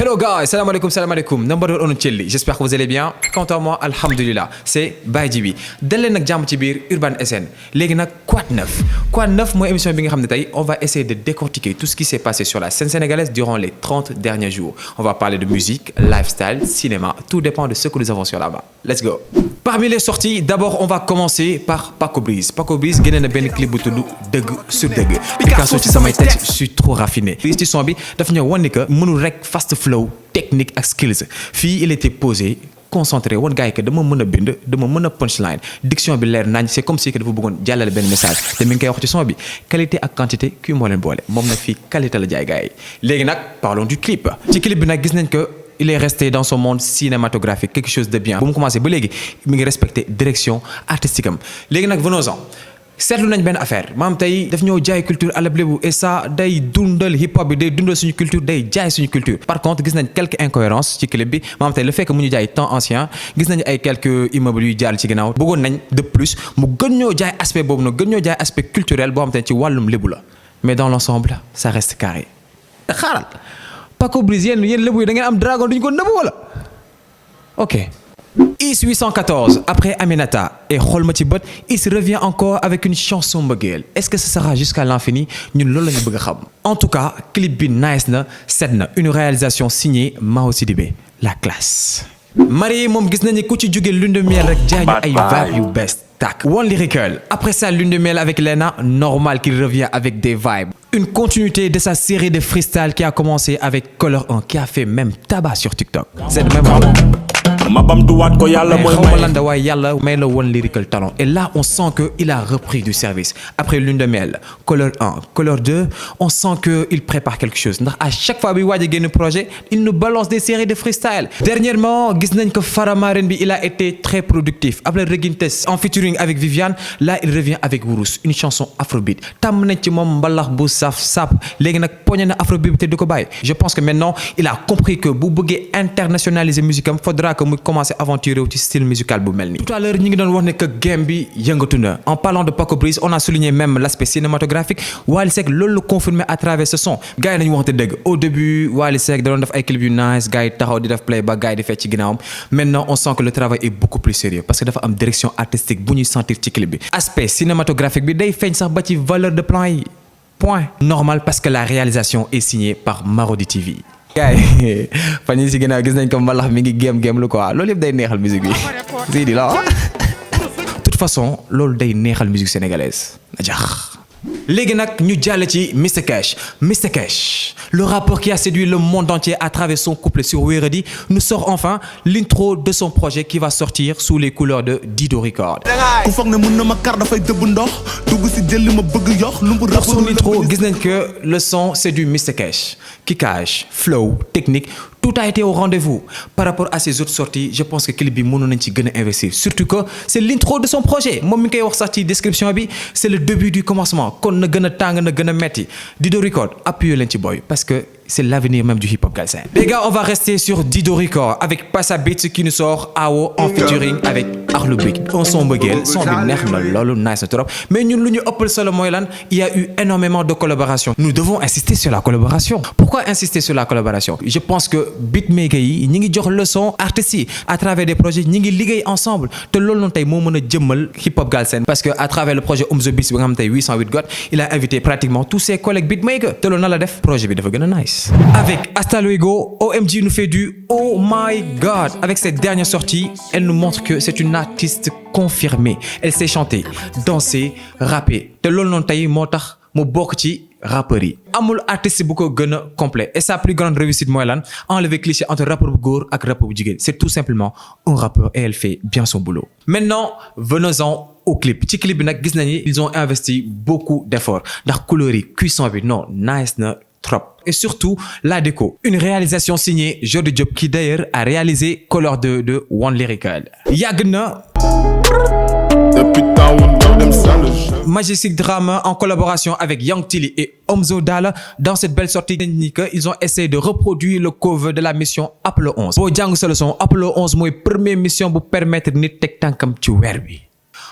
Hello guys, salam alaikum. Number one Chelli. J'espère que vous allez bien. Quant à moi, alhamdulillah, c'est Baye Djibi. Dalee nag jàmm ci biir Urban SN. Léegi nag Quoi de neuf? Quoi de neuf mooy émission bi nga xam ne tey on va essayer de décortiquer tout ce qui s'est passé sur la scène sénégalaise durant les 30 derniers jours. On va parler de musique, lifestyle, cinéma. Tout dépend de ce que nous avons sur la main. Let's go. Parmi les sorties, d'abord on va commencer par Paco Briz. Paco Briz génne na benn clip bu tudd Dëgg sur Dëgg. Picasso ci samay texte, je suis trop raffiné. Ci son bi daf ñëw wan ni que mënul rek fast flow, technique ak skills. Fii il était posé, concentré woon gars yi que dama mën a bind dama mën a punchline diction bi leer nañ c'est comme si que dafa bëggoon jàllale benn message te mi ngi koy wax ci son bi qualité ak quantité kii moo leen boole moom nag fii qualité la jaay gars yi. Léegi nag parlons du clip ci clip bi nag gis nañ que il est resté dans son monde cinématographique quelque chose de bien bu mu commencé ba léegi mi ngi respecté direction artistique am. Léegi nag venons-en seetlu nañ benn affaire maam tey daf ñoo jaay culture alab lébu et ça day dundal hip hop bi day dundal suñu culture day jaay suñu culture. Par contre gis nañ quelques incohérences ci clip bi maam tey le fait que mu ñu jaay temps ancien gis nañ ay quelques immeubles yuy jaar ci ginnaaw bëggoon nañ de plus mu gën ñoo jaay aspect boobu nag gën ñoo jaay aspect culturel boo xam te ci wàllum lébu la mais dans l'ensemble ça reste carré. Xaaral Paco Briz yéen lébu yi da ngeen am dragon duñu ko nëbb wala ok. Is 814 après Aminata et xool ma ci bët Is revient encore avec une chanson mbëggeel est-ce que ce sera jusqu'à l'infini ñun loolu la ñu bëgg a xam. En tout cas clip bi nice na set na une réalisation signée Mao Sidibé la classe. Marie moom gis nañu ku ci jóge lune de miel rek jaay ñu ay vibes yu bees tàkk. One Lyrical après sa lune de miel avec Lena normal qu'il revient avec des vibes. Une continuité de sa série de freestyle qui a commencé avec Color 1 qui a fait même tabac sur TikTok. C'est le même yàlla may la One Lyrical talent et là on sent que il a repris du service après lune de miel Color 1 Color 2 on sent que il prépare quelque chose ndax à chaque fois bi waaj a génn projet il nous balance des séries de freestyle. Dernièrement gis nañ que Faramaren bi il a été très productif après Reguintes en featuring avec Viviane là il revient avec Wurus une chanson afrobeat tàmm nañ ci moom mbalax bu saf sap léegi nag poñe na afrobeat te du ko bàyyi. Je pense que maintenant il a compris que bu bëggee internationaliser musique am faudra que mu commencer aventurer ci style musical bu mel nii. Tout à l'heure ñi ngi doon wax ne que game bi yëngatu na. En parlant de Paco Briz on a souligné même l'aspect cinématographique Wally Seck loolu la confirmé à travers ce son gars yi nañu waxante dëgg au début Wally Seck da doon def ay clip yu nice gars yi taxaw di def play ba gars yi di fecc ci ginnaawam maintenant on sent que le travail est beaucoup plus sérieux parce que dafa am direction artistique bu ñuy sentir ci clip bi. Aspect cinématographique bi day feeñ sax ba ci valeur de plan yi point normal parce que la réalisation est signée par Marodi TV. gars yi fan yii si ginnaaw gis nañ ko mbalax mi ngi géem lu quoi loolu yëpp day neexal musique bi si di la de toute façon loolu day neexal musique sénégalaise na jax. Léegi nag ñu jàll ci Mr Cash. Mr Cash le rappeur qui a séduit le monde entier à travers son couplet sur Wéradi nous sort enfin l'intro de son projet qui va sortir sous les couleurs de Dido Record. ku foog ne mën na ma kar dafay dëbb ndox dugg si jël li ma bëgg yox lu mu pour son intro gis nañ que le son c'est du Mr Cash kickage flow technique tout a été au rendez-vous par rapport à ses autres sorties je pense que clip bi mënoon nañ ci gën a investir surtout que c'est l'intro de son projet moom mi ngi koy wax sax ci description bi c'est le début du commencement kon na gën a tàng na gën a metti Dido Record appuyé leen ci boy parce que c'est l'avenir même du hip-hop galsen. Les gars on va rester sur Dido Record avec Passa Beats qui nous sort Awo en featuring avec Akhlou Brick un son mbëggeel son bi neex na loolu nice na trop mais ñun lu ñu ëppal solo mooy lan il y a eu énormément de collaborations nous devons insister sur la collaboration. Pourquoi insister sur la collaboration? Je pense que beatmaker yi ñi ngi jox leçon artistes yi à travers des projets ñi ngi liggéey ensemble te loolu noonu tey moo mën a jëmmal hip-hop galsen parce que à travers le projet Omzo Beats bi nga xam tey 808 God il a invité pratiquement tous ses collègues beatmakers te loolu na la def projet bi dafa gën a nice. Avec Hasta Luego, OMG nous fait du Oh My God. Avec cette dernière sortie, elle nous montre que c'est une artiste confirmée. Elle sait chanter, danser, rapper. te loolu noonu tey moo tax mu bokk ci rappeurs yi. Amul artiste bu ko gën a complet et sa plus grande réussite mooy lan enlever cliché entre rappeur bu góor ak rappeur bu jigéen. C'est tout simplement un rappeur et elle fait bien son boulot. Maintenant venons-en au clip ci clip bi nag gis nañu ils ont investi beaucoup d'efforts ndax couleur yi cuisson bi non nice na trop. Et surtout la déco. Une réalisation signée Jody Diop qui d'ailleurs a réalisé Color 2 de One Lyrical. Yàgg na. Majestic Drama en collaboration avec Young Tilly et Omzo Dollar dans cette belle sortie ils ont essayé de reproduire le cover de la mission Apollo 11. boo jàng sa leçon Apollo 11 mooy première mission bu permettre nit teg tànkam ci weer bi.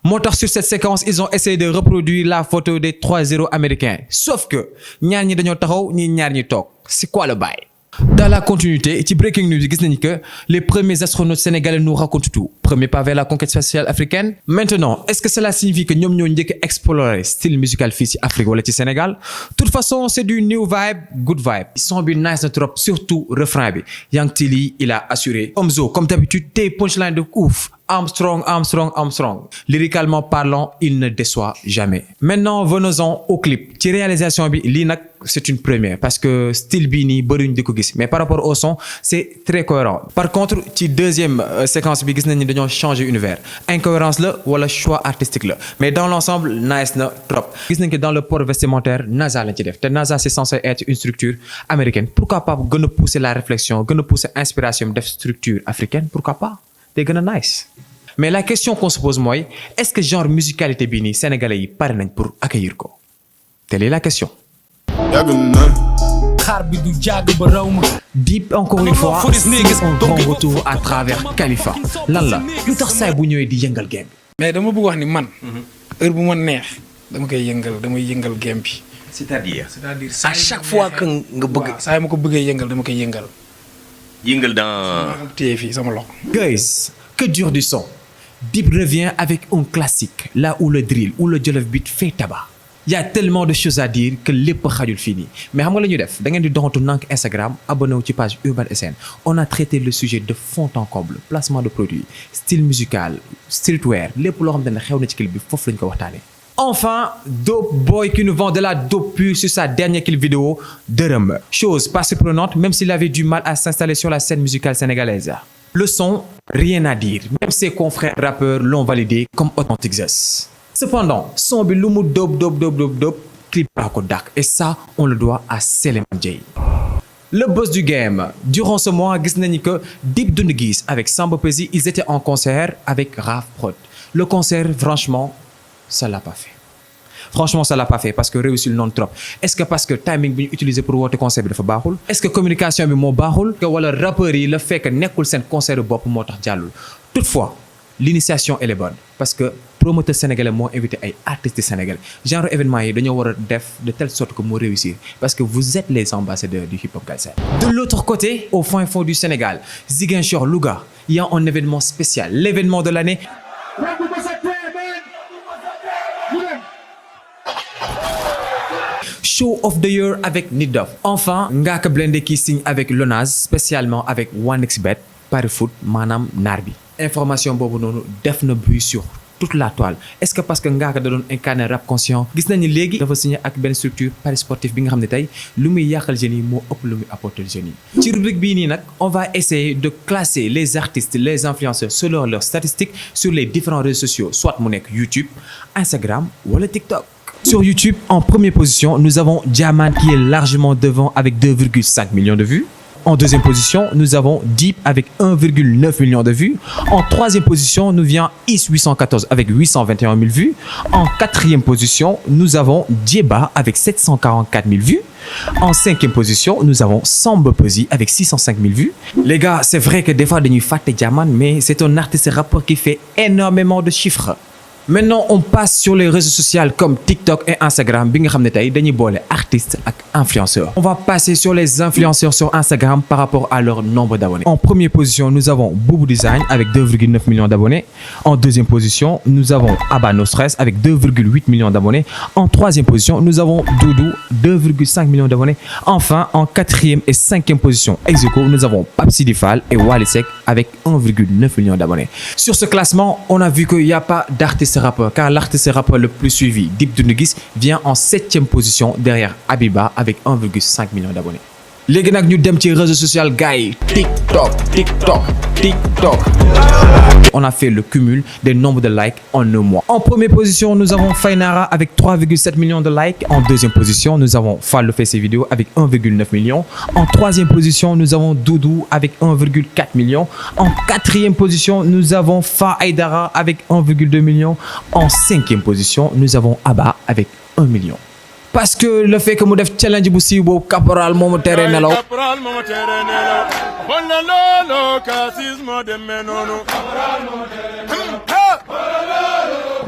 Moo tax sur cette séquence ils ont essayé de reproduire la photo des 3-0 américains sauf que ñaar ñi dañoo taxaw ñi ñaar ñi toog c'est quoi le bail. Dans la continuité, ci breaking news gis nañu que les premiers astronautes sénégalais nous racontent tout. Premier pas vers la conquête spatiale africaine. Maintenant, est-ce que cela signifie que ñoom ñoo njëkk a explorer style musical fii ci Afrique wala ci Sénégal? De toute façon, c'est du new vibe, good vibe. Son bi nice na trop, surtout refrain bi. Young Tilly, il a assuré. Omzo, comme d'habitude, tes punchlines de ouf. Armstrong, Armstrong, Armstrong. Lyricalement parlant, il ne déçoit jamais. Maintenant, venons-en au clip. Ci réalisation bi, lii nag c'est une première parce que style bii nii bëriñ di ko gis. Mais par rapport au son, c'est très cohérent. Par contre, ci deuxième séquence bi gis nañ ni dañoo changer univers. Incohérence la wala choix artistique la. Mais dans l'ensemble, nice na trop. Gis nañ que dans le port vestimentaire, NASA lañ ci def. Te NASA c'est censé être une structure américaine. Pourquoi pas gën a pousser la réflexion, gën a pousser inspiration def structure africaine? Pourquoi pas? C'est gën a nice. Mais la question qu'on se pose mooy est-ce que genre musicalité bii nii sénégalais yi pare nañ pour accueillir ko? Telle est la question. xaar bi du jàgg ba raw ma. Dip encore une fois un grand retour à travers Khalifa. Lan la lu tax saay bu ñëwee di yëngal game bi. mais dama bëgg wax ni man. heure bu ma neex dama koy yëngal damay yëngal game bi. c'est-à-dire à chaque fois que nga bëgg. saa yi ma ko bëggee yëngal dama koy yëngal. yëngal dans. ma téye fii sama loxo. Guys, que dur du son. Dip revient avec un classique là où le drill ou le jollof beat fait tabac. Il y a tellement de choses à dire que lépp xajul fii nii mais xam nga la ñuy def da ngeen di doxantu nank Instagram abonné wu ci page Urban SN. On a traité le sujet de fond en comble placement de produits style musical streetwear lépp loo xam ne xew na ci clip bi foofu lañ ko waxtaanee. Enfin, Dope Boy qui nous vend de la dope pure sur sa dernière clip vidéo Dërëm. Chose pas surprenante même s'il avait du mal à s'installer sur la scène musicale sénégalaise. Le son, rien à dire. Même ses confrères rappeurs l'ont validé comme Authentic Zeus. Cependant, son bi lu mu dope, clip baa ko dàq. Et ça, on le doit à Seleman J. Le boss du game. Durant ce mois, gis nañu que Dip Doundou Guiss avec Samba Peuzzi, ils étaient en concert avec Raf Prod. Le concert, franchement, ça l'a pas fait. Franchement, ça l'a pas fait parce que réussir non trop. Est-ce que parce que timing bi ñu utilisé pour woote concert bi dafa baaxul? Est-ce que communication bi moo baaxul? Wala rappeurs yi le fait que nekkul seen concert bopp moo tax jàllul. Toutefois, l'initiation elle est bonne parce que promoteur sénégalais moo invité ay artistes sénégalais. Genre événement yi dañoo war a def de telle sorte que mu réussir parce que vous êtes les ambassadeurs du hip-hop galsen. De l'autre côté, au fin fond du Sénégal, Ziguinchor, Louga, il y a un événement spécial, l'événement de l'année. Show of the Year avec Nit Doff. Enfin, Ngaaka Blindé qui signe avec Lonase, spécialement avec 1xBet, pari foot maanaam naar bi. Information boobu noonu def na bruit sur toute la toile. Est-ce que parce que Ngaaka da doon incarner rap conscient gis nañu léegi dafa signé ak benn structure pari sportif bi nga xam ne tey lu muy yàqal jeunes yi moo ëpp lu muy apporter jeunes yi. Ci rubrique bii nii nag on va essayer de classer les artistes les influenceurs selon leurs statistiques sur les différents réseaux sociaux soit mu nekk YouTube, Instagram wala TikTok. Sur YouTube, en première position, nous avons Diamant qui est largement devant avec 2,5 millions de vues. En deuxième position, nous avons Dip avec 1,9 million de vues. En troisième position, nous vient Is 814 avec 821 000 vues. En quatrième position, nous avons Djeba avec 744 000 vues. En cinquième position, nous avons Samba Peuzzi avec 605 000 vues. Les gars, c'est vrai que des fois, dañuy fàtte Diamant, mais c'est un artiste rappeur qui fait énormément de chiffres. Maintenant, on passe sur les réseaux sociaux comme TikTok et Instagram bi nga xam ne tey dañuy boole artistes ak influenceurs. On va passer sur les influenceurs sur Instagram par rapport à leur nombre d'abonnés. En première position, nous avons Boubou Design avec 2,9 millions d'abonnés. En deuxième position, nous avons Abba No Stress avec 2,8 millions d'abonnés. En troisième position, nous avons Doudou 2,5 millions d'abonnés. Enfin, en quatrième et cinquième position, ex-aequo, nous avons Pape Sidi Fall et Wally Seck avec 1,9 million d'abonnés. Sur ce classement, on a vu qu'il n'y a pas d'artiste rappeur car l'artiste rappeur le plus suivi, Dip Doundou Guiss, vient en 7e position derrière Abiba avec 1,5 million d'abonnés. léegi nag ñu dem ci réseau social gars yi TikTok. On a fait le cumul des nombres de likes en un mois. En première position, nous avons Faynara avec 3,7 millions de likes. En deuxième position, nous avons Fall fait ses vidéos avec 1,9 million. En troisième position, nous avons Doudou avec 1,4 million. En quatrième position, nous avons Fa Aïdara avec 1,2 million. En cinquième position, nous avons Abba avec 1 million. Parce que le fait que mu def challenge bu siiw boobu caporal moomu tere nelaw.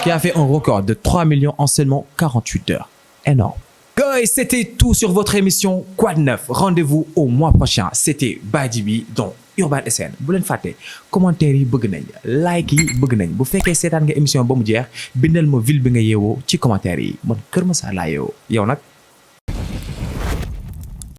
Qui a fait un record de 3 millions en seulement 48 heures. Énorme. Guys, boy, c'était tout sur votre émission Quoi de neuf. Rendez-vous au mois prochain. C'était Badjibi dans Urban SN. bu leen fàtte commentaire yi bëgg nañ like yi bëgg nañ bu fekkee seetaan nga émission ba mu jeex bindal ma ville bi nga yeewoo ci commentaire yi man Kër Masar laa yeewoo yow nag